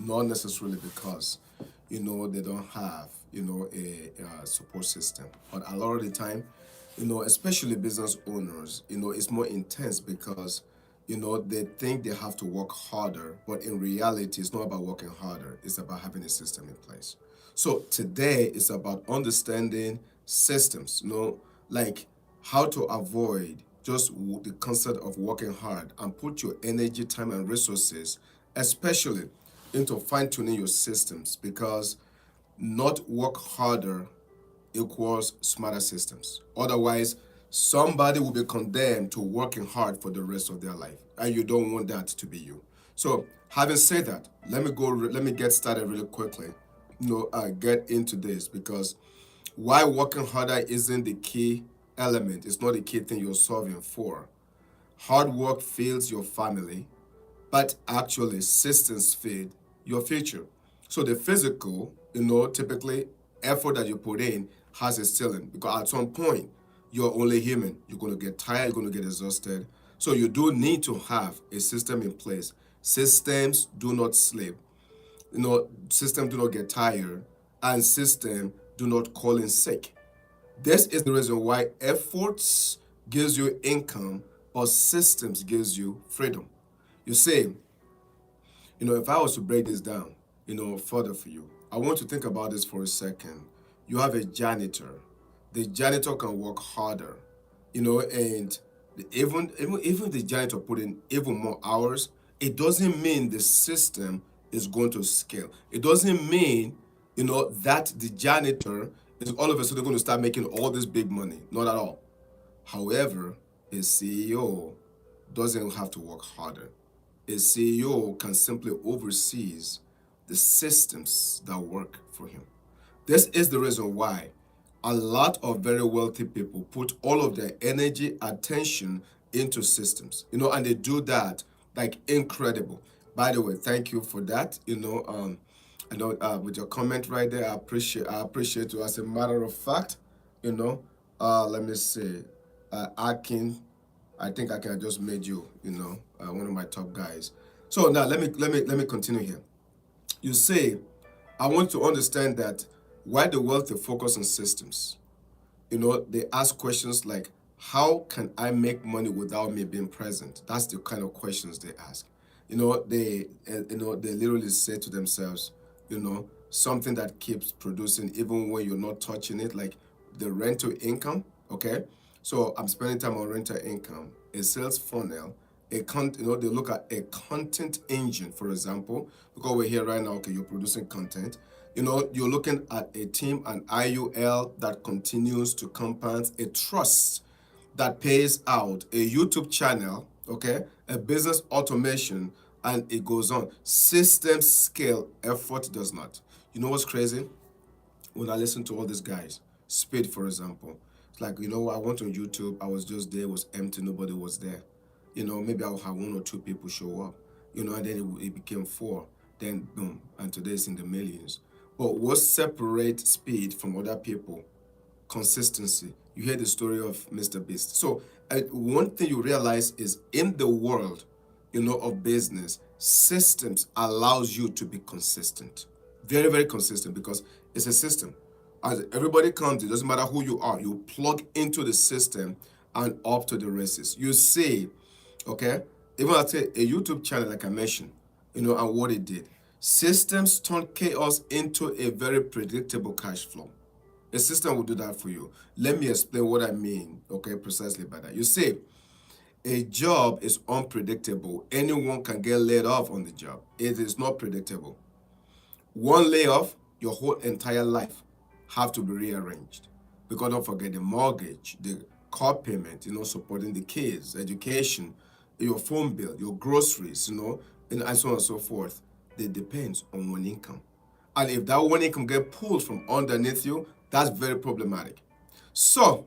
not necessarily because, they don't have, a support system. But a lot of the time, especially business owners, it's more intense because, they think they have to work harder, but in reality, it's not about working harder. It's about having a system in place. So today it's about understanding systems, like how to avoid just the concept of working hard and put your energy, time, and resources, especially into fine tuning your systems because not work harder equals smarter systems. Otherwise, somebody will be condemned to working hard for the rest of their life, and you don't want that to be you. So, having said that, let me go. Let me get started really quickly. Get into this because why working harder isn't the key element. It's not the key thing you're solving for. Hard work feeds your family, but actually systems feed your future. So the physical, typically effort that you put in has a ceiling because at some point you're only human. You're going to get tired, you're going to get exhausted. So you do need to have a system in place. Systems do not sleep. Systems do not get tired, and systems do not call in sick. This is the reason why efforts gives you income, but systems gives you freedom. You see, if I was to break this down, further for you, I want to think about this for a second. You have a janitor. The janitor can work harder, and even the janitor put in even more hours. It doesn't mean the system is going to scale. It doesn't mean, that the janitor is all of a sudden going to start making all this big money. Not at all. However, a CEO doesn't have to work harder. A CEO can simply oversee the systems that work for him. This is the reason why a lot of very wealthy people put all of their energy, attention into systems, and they do that like incredible. By the way, thank you for that. I know with your comment right there, I appreciate you. As a matter of fact, let me see, Akin, I think I just made you, one of my top guys. So now let me continue here. You say, I want to understand that why the wealthy focus on systems. They ask questions like, how can I make money without me being present? That's the kind of questions they ask. They literally say to themselves, something that keeps producing even when you're not touching it, like the rental income. Okay, so I'm spending time on rental income, a sales funnel, they look at a content engine, for example, because we're here right now. Okay, you're producing content. You're looking at a team, an IUL that continues to compound, a trust that pays out, a YouTube channel, okay, a business automation, and it goes on. System scale, effort does not. You know what's crazy? When I listen to all these guys, Speed, for example, it's like, I went on YouTube, I was just there, it was empty, nobody was there. Maybe I'll have one or two people show up, and then it became four, then boom, and today it's in the millions. But what separates Speed from other people? Consistency. You hear the story of Mr. Beast. So one thing you realize is in the world, of business, systems allows you to be consistent. Very, very consistent because it's a system. As everybody comes, it doesn't matter who you are, you plug into the system and up to the races. You see, okay, even I say a YouTube channel, like I mentioned, and what it did. Systems turn chaos into a very predictable cash flow. A system will do that for you. Let me explain what I mean, okay, precisely by that. You see, a job is unpredictable. Anyone can get laid off on the job. It is not predictable. One layoff, your whole entire life have to be rearranged. Because don't forget the mortgage, the car payment, supporting the kids, education, your phone bill, your groceries, and so on and so forth. It depends on one income. And if that one income get pulled from underneath you, that's very problematic. So,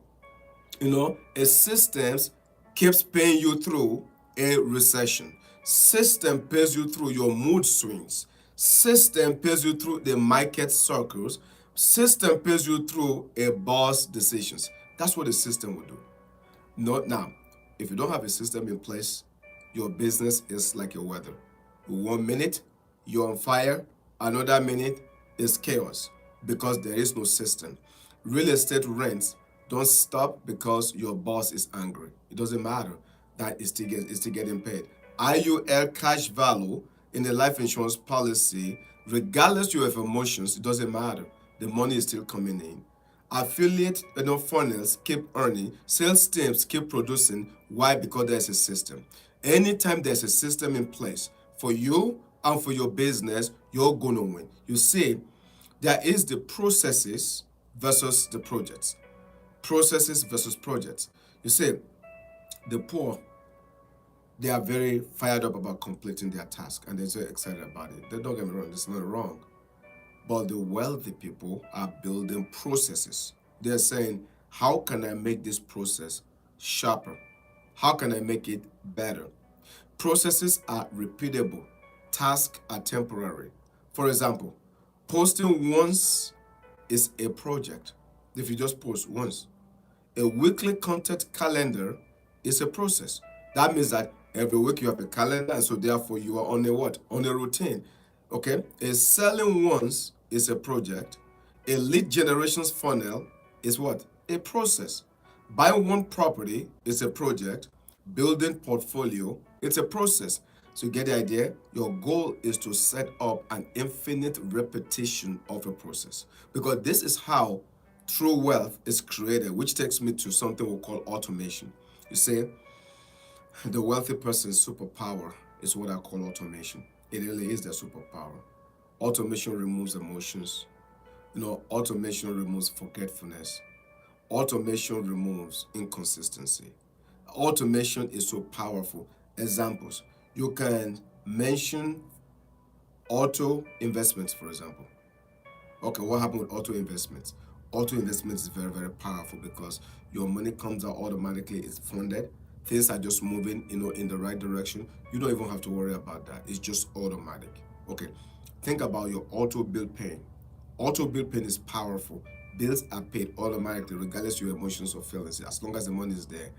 a systems keeps paying you through a recession. System pays you through your mood swings. System pays you through the market circles. System pays you through a boss decisions. That's what the system will do. Not now. If you don't have a system in place, your business is like your weather. 1 minute, you're on fire. Another minute is chaos because there is no system. Real estate rents don't stop because your boss is angry. It doesn't matter that it's still getting paid. IUL cash value in the life insurance policy, regardless of your emotions, it doesn't matter. The money is still coming in. Affiliate funnels keep earning, sales teams keep producing. Why? Because there's a system. Anytime there's a system in place for you and for your business, you're gonna win. You see, there is the processes versus the projects. Processes versus projects. You see, the poor, they are very fired up about completing their task and they're so excited about it. They don't get me wrong, there's nothing wrong. But the wealthy people are building processes. They're saying, how can I make this process sharper? How can I make it better? Processes are repeatable, tasks are temporary. For example, posting once is a project. If you just post once, a weekly content calendar is a process. That means that every week you have a calendar, and so therefore you are on a what? On a routine. Okay? A selling once is a project. A lead generations funnel is what? A process. Buying one property is a project. Building portfolio, it's a process. So you get the idea? Your goal is to set up an infinite repetition of a process. Because this is how true wealth is created, which takes me to something we call automation. You see, the wealthy person's superpower is what I call automation. It really is their superpower. Automation removes emotions. Automation removes forgetfulness. Automation removes inconsistency. Automation is so powerful. Examples. You can mention auto investments, for example. Okay, what happened with auto investments? Auto investments is very, very powerful because your money comes out automatically, it's funded. Things are just moving, in the right direction. You don't even have to worry about that. It's just automatic. Okay, think about your auto bill paying. Auto bill paying is powerful. Bills are paid automatically, regardless of your emotions or feelings, as long as the money is there.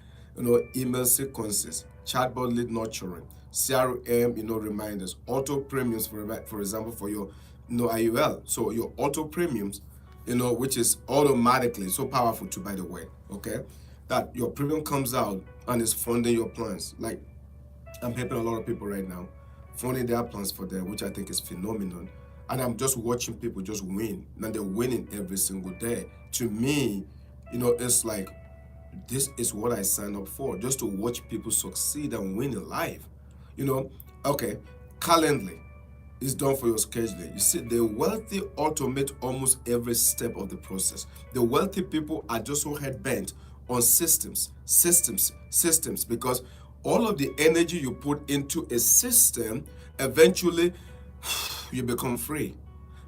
Email sequences, chatbot lead nurturing, CRM, reminders, auto premiums, for example, for your, IUL. So your auto premiums, which is automatically so powerful too, by the way, okay? That your premium comes out and is funding your plans. Like, I'm helping a lot of people right now, funding their plans for them, which I think is phenomenal. And I'm just watching people just win. And they're winning every single day. To me, it's like, this is what I signed up for, just to watch people succeed and win in life. Okay, Calendly is done for your scheduling. You see, the wealthy automate almost every step of the process. The wealthy people are just so head bent on systems, because all of the energy you put into a system, eventually you become free.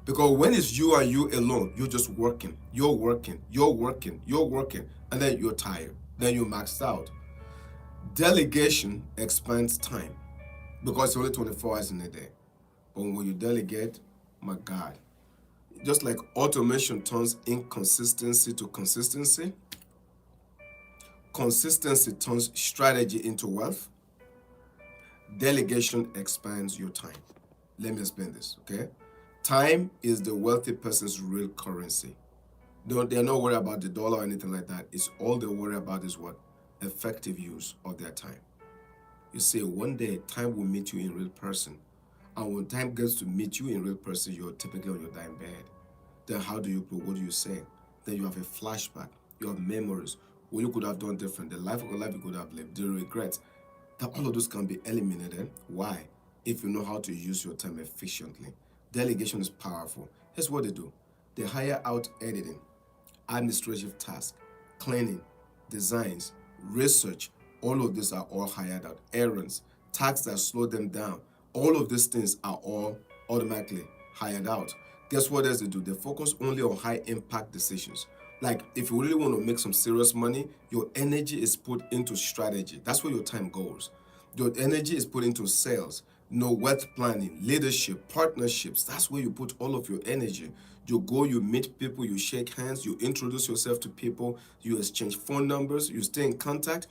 Because when it's you and you alone, you're just working, and then you're tired, then you're maxed out. Delegation expands time because it's only 24 hours in a day. But when you delegate, my God, just like automation turns inconsistency to consistency, consistency turns strategy into wealth, delegation expands your time. Let me explain this, okay? Time is the wealthy person's real currency. They're not worried about the dollar or anything like that. It's all they worry about is what? Effective use of their time. You see, one day time will meet you in real person. And when time gets to meet you in real person, you're typically on your dying bed. Then how do you what do you say? Then you have a flashback. You have memories. What you could have done different. The life you could have lived. The regrets. That all of those can be eliminated. Why? If you know how to use your time efficiently. Delegation is powerful. Here's what they do. They hire out editing, administrative tasks, cleaning, designs, research. All of these are all hired out. Errands, tasks that slow them down. All of these things are all automatically hired out. Guess what else they do? They focus only on high impact decisions. Like, if you really want to make some serious money, your energy is put into strategy. That's where your time goes. Your energy is put into sales, wealth planning, leadership, partnerships. That's where you put all of your energy. You go, you meet people, you shake hands, you introduce yourself to people, you exchange phone numbers, you stay in contact.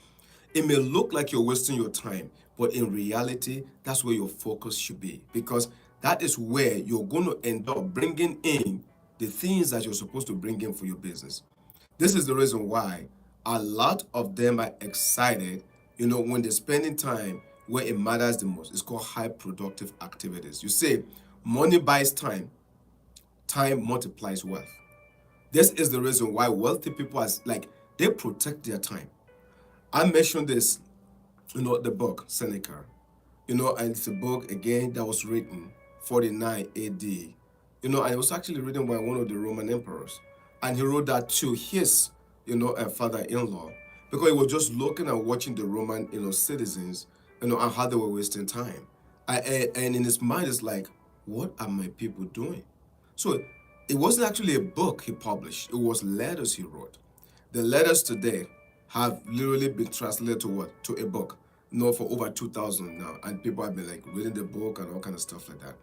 It may look like you're wasting your time, but in reality, that's where your focus should be, because that is where you're going to end up bringing in the things that you're supposed to bring in for your business. This is the reason why a lot of them are excited, when they're spending time where it matters the most. It's called high productive activities. You say money buys time, time multiplies wealth. This is the reason why wealthy people are like they protect their time. I mentioned this, the book Seneca. And it's a book again that was written 49 AD. And it was actually written by one of the Roman emperors. And he wrote that to his, father-in-law, because he was just looking and watching the Roman, citizens, and how they were wasting time. And in his mind, it's like, what are my people doing? So it wasn't actually a book he published, it was letters he wrote. The letters today have literally been translated to what? To a book. For over 2,000 now. And people have been like reading the book and all kind of stuff like that.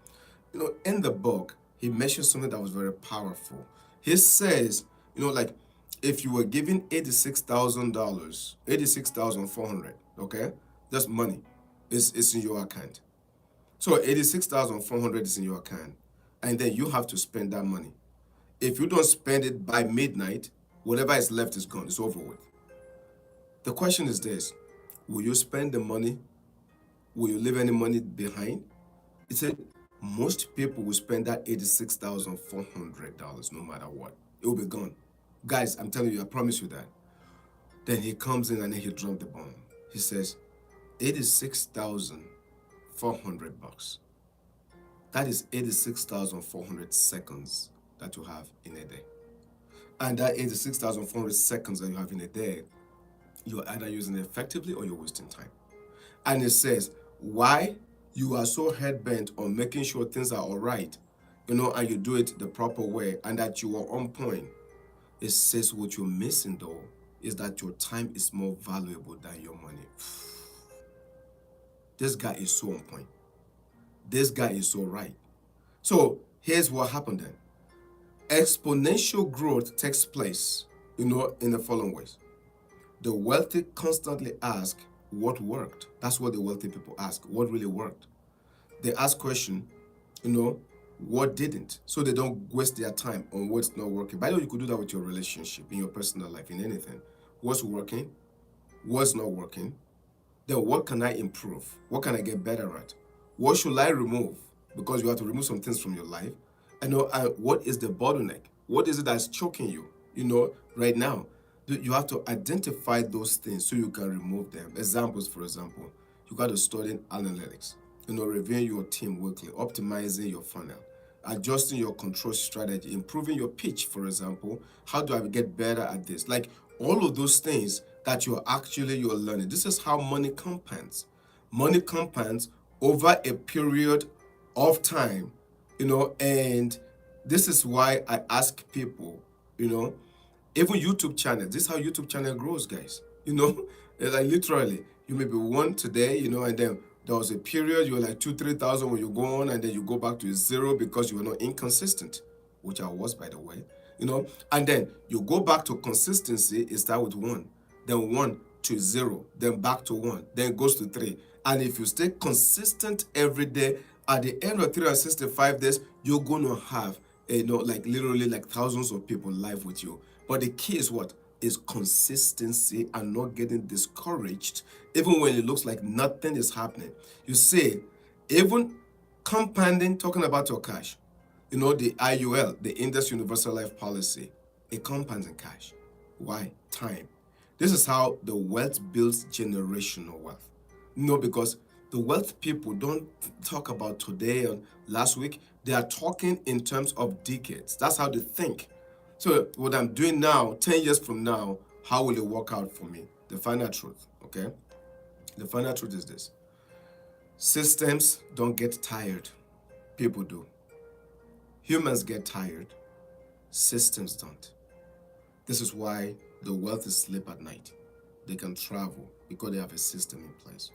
In the book, he mentioned something that was very powerful. He says, like if you were given $86,000, 86,400, okay? That's money. It's in your account. So 86,400 is in your account. And then you have to spend that money. If you don't spend it by midnight, whatever is left is gone. It's over with. The question is this: will you spend the money? Will you leave any money behind? He said most people will spend that $86,400 no matter what. It will be gone. Guys, I'm telling you, I promise you that. Then he comes in and then he dropped the bomb. He says, 86,400 bucks. That is 86,400 seconds that you have in a day. And that 86,400 seconds that you have in a day, you're either using it effectively or you're wasting time. And it says, why you are so head-bent on making sure things are all right, and you do it the proper way and that you are on point. It says what you're missing, though, is that your time is more valuable than your money. This guy is so on point. This guy is so right. So here's what happened then. Exponential growth takes place, in the following ways. The wealthy constantly ask what worked. That's what the wealthy people ask. What really worked? They ask question, what didn't? So they don't waste their time on what's not working. By the way, you could do that with your relationship, in your personal life, in anything. What's working? What's not working? Then what can I improve? What can I get better at? What should I remove? Because you have to remove some things from your life. What is the bottleneck? What is it that's choking you, right now? You have to identify those things so you can remove them. Examples, for example, you got to study analytics, reviewing your team weekly, optimizing your funnel, adjusting your control strategy, improving your pitch, for example. How do I get better at this? Like all of those things that you're learning. This is how money compounds. Money compounds over a period of time, and this is why I ask people, even YouTube channel. This is how YouTube channel grows, guys. It's like literally, you may be one today, and then there was a period you were like 2,000-3,000 when you go on, and then you go back to zero because you were not inconsistent, which I was, by the way. And then you go back to consistency. It starts with 1, then 1 to 0, then back to 1, then it goes to 3. And if you stay consistent every day, at the end of 365 days, you're going to have, like literally like thousands of people live with you. But the key is what? Is consistency and not getting discouraged, even when it looks like nothing is happening. You see, even compounding, talking about your cash, the IUL, the Index Universal Life Policy, it compounds in cash. Why? Time. This is how the wealth builds generational wealth. Because the wealth people don't talk about today and last week. They are talking in terms of decades. That's how they think. So what I'm doing now, 10 years from now, how will it work out for me? The final truth, okay? The final truth is this. Systems don't get tired. People do. Humans get tired. Systems don't. This is why the wealthy sleep at night. They can travel because they have a system in place.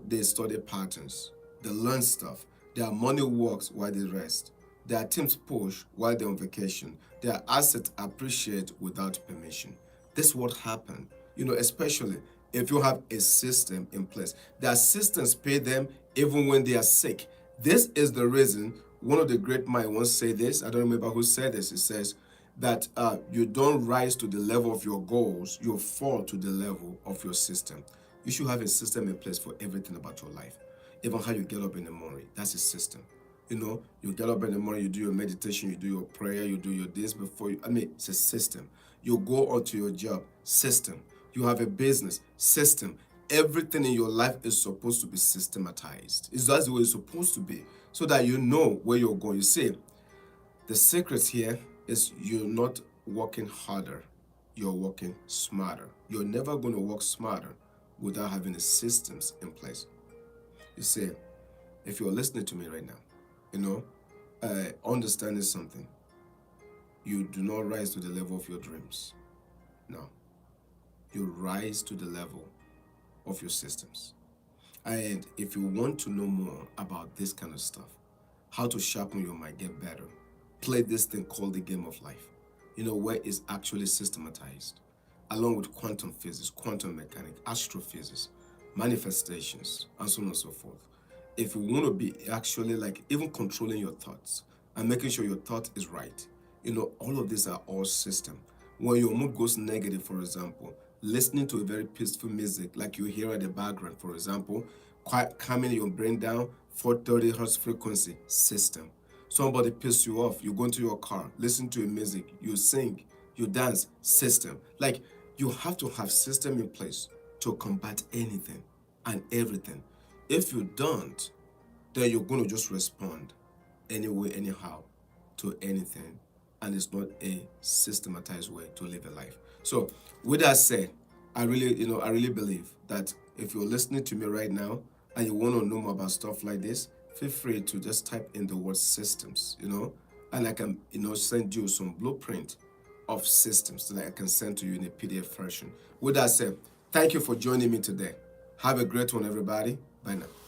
They study patterns. They learn stuff. Their money works while they rest. Their teams push while they're on vacation. Their assets appreciate without permission. This is what happened, especially if you have a system in place. Their systems pay them even when they are sick. This is the reason one of the great minds once said this. I don't remember who said this. It says that you don't rise to the level of your goals, you fall to the level of your system. You should have a system in place for everything about your life. Even how you get up in the morning, that's a system. You get up in the morning, you do your meditation, you do your prayer, you do your this before you, it's a system. You go onto your job, system. You have a business, system. Everything in your life is supposed to be systematized. It's that's the way it's supposed to be, so that you know where you're going. You see, the secret here is you're not working harder, you're working smarter. You're never going to work smarter without having the systems in place. You see, if you're listening to me right now, understanding something, you do not rise to the level of your dreams. No, you rise to the level of your systems. And if you want to know more about this kind of stuff, how to sharpen your mind, get better, play this thing called the game of life, where it's actually systematized, along with quantum physics, quantum mechanics, astrophysics, manifestations, and so on and so forth. If you want to be actually like even controlling your thoughts and making sure your thought is right, all of these are all system. When your mood goes negative, for example, listening to a very peaceful music like you hear at the background, for example, quiet, calming your brain down, 430 hertz frequency, system. Somebody pisses you off, you go into your car, listen to a music, you sing, you dance, system. Like, you have to have system in place to combat anything and everything. If you don't, then you're going to just respond anyway, anyhow, to anything, and it's not a systematized way to live a life. So, with that said, I really believe that if you're listening to me right now and you want to know more about stuff like this, feel free to just type in the word systems, and I can, send you some blueprint of systems that I can send to you in a PDF version. With that said, thank you for joining me today. Have a great one, everybody. Bye now.